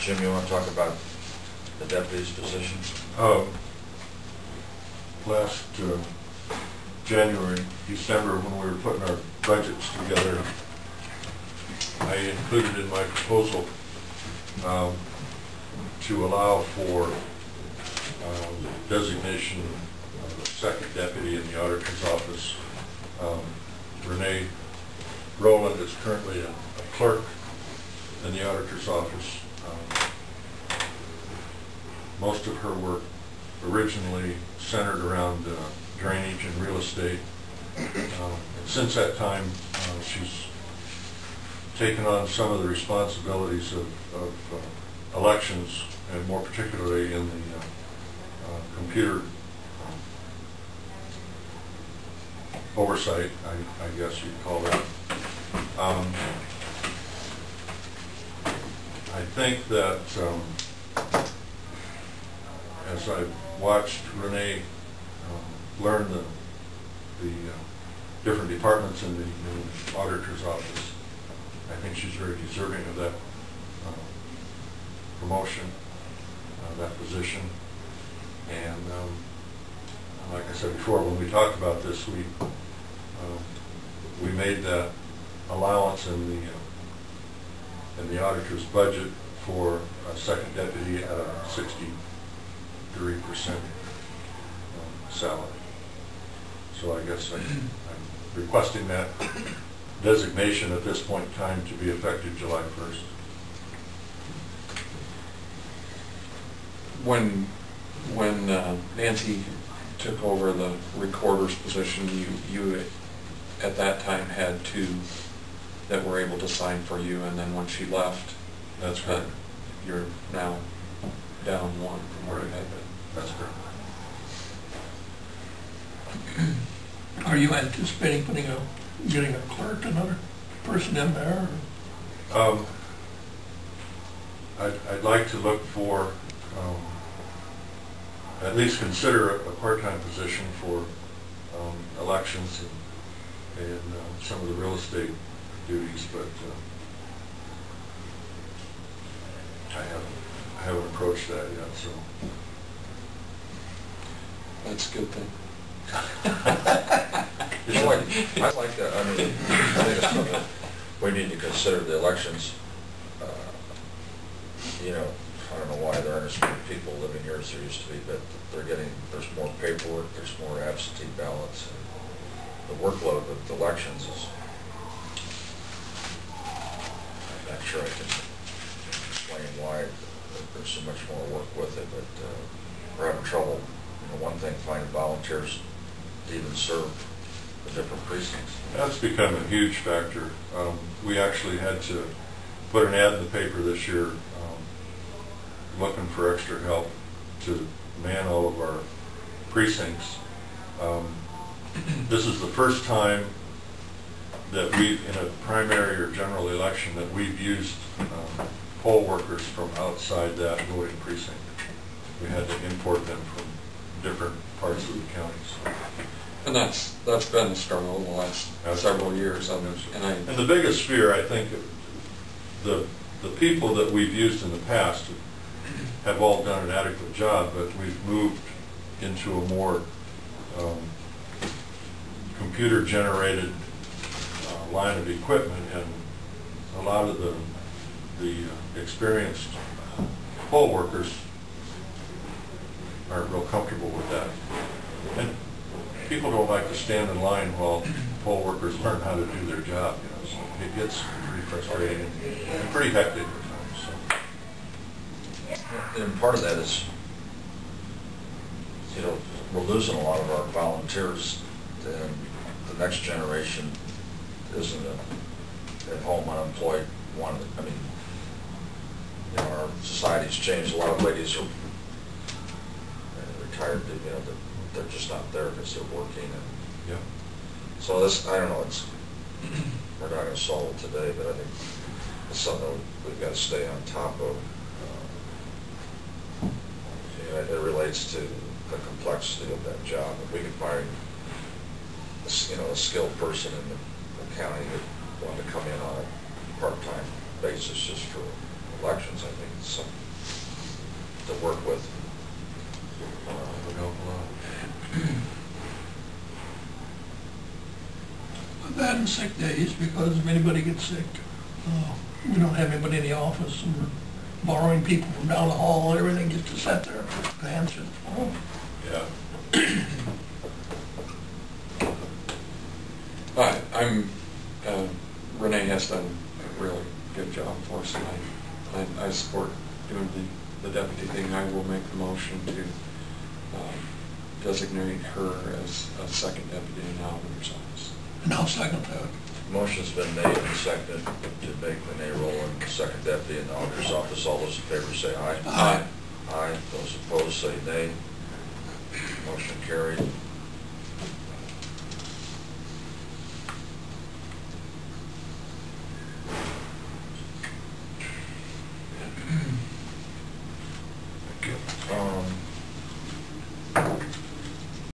Jim, you want to talk about the deputy's position? Last January, December, when we were putting our budgets together, I included in my proposal to allow for designation of a second deputy in the auditor's office. Renee Rowland is currently a clerk in the auditor's office. Most of her work originally centered around drainage and real estate. Since that time, she's taken on some of the responsibilities of elections, and more particularly in the computer oversight, I guess you'd call that. I think that as I've watched Renee learn the different departments in the auditor's office, I think she's very deserving of that promotion, that position. And like I said before, when we talked about this, we made that allowance in the auditor's budget for a second deputy at a 63% salary. So I guess I'm requesting that designation at this point in time to be effective July 1st. When Nancy took over the recorder's position, you at that time had two that were able to sign for you, and then when she left, that's correct. You're now down one from where you had been. That's correct. Are you anticipating getting a clerk, another person in there? I'd like to look for, at least consider a part-time position for elections and some of the real estate duties, but I haven't approached that yet. So that's a good thing. I like that. I mean, I think it's something we need to consider. The elections, you know, I don't know why there aren't as many people living here as there used to be, but there's more paperwork, there's more absentee ballots, and the workload of the elections is, I'm not sure I can explain why there's so much more work with it, but we're having trouble. You know, one thing, finding volunteers to even serve the different precincts. That's become a huge factor. We actually had to put an ad in the paper this year looking for extra help to man all of our precincts. This is the first time that we, in a primary or general election, that we've used poll workers from outside that voting precinct. We had to import them from different parts of the counties. And that's been the struggle the last several years. And the biggest fear, I think, the people that we've used in the past have all done an adequate job, but we've moved into a more computer-generated line of equipment, and a lot of the experienced poll workers aren't real comfortable with that. And people don't like to stand in line while poll workers learn how to do their job. You know, so it gets pretty frustrating and pretty hectic at times. So. And part of that is, you know, we're losing a lot of our volunteers, and the next generation isn't at home unemployed one. I mean, you know, our society's changed. A lot of ladies are retired. You know, they're just not there because they're working. And yeah. So this, I don't know. We're not going to solve it today, but I think it's something we've got to stay on top of. You know, it relates to the complexity of that job. If we can find, you know, a skilled person in the county that wanted to come in on a part-time basis just for a elections, I think it's something to work with. Would help a lot. With that and sick days, because if anybody gets sick, we don't have anybody in the office, and we're borrowing people from down the hall, everything, just to sit there to answer the phone. Yeah. Renee has done a really good job for us, and I support doing the deputy thing. I will make the motion to designate her as a second deputy in the auditor's office. And I'll second that. Motion's been made and seconded to make Renee Rowland second deputy in the auditor's office. All those in favor say aye. Aye. Aye. Those opposed say nay. Motion carried.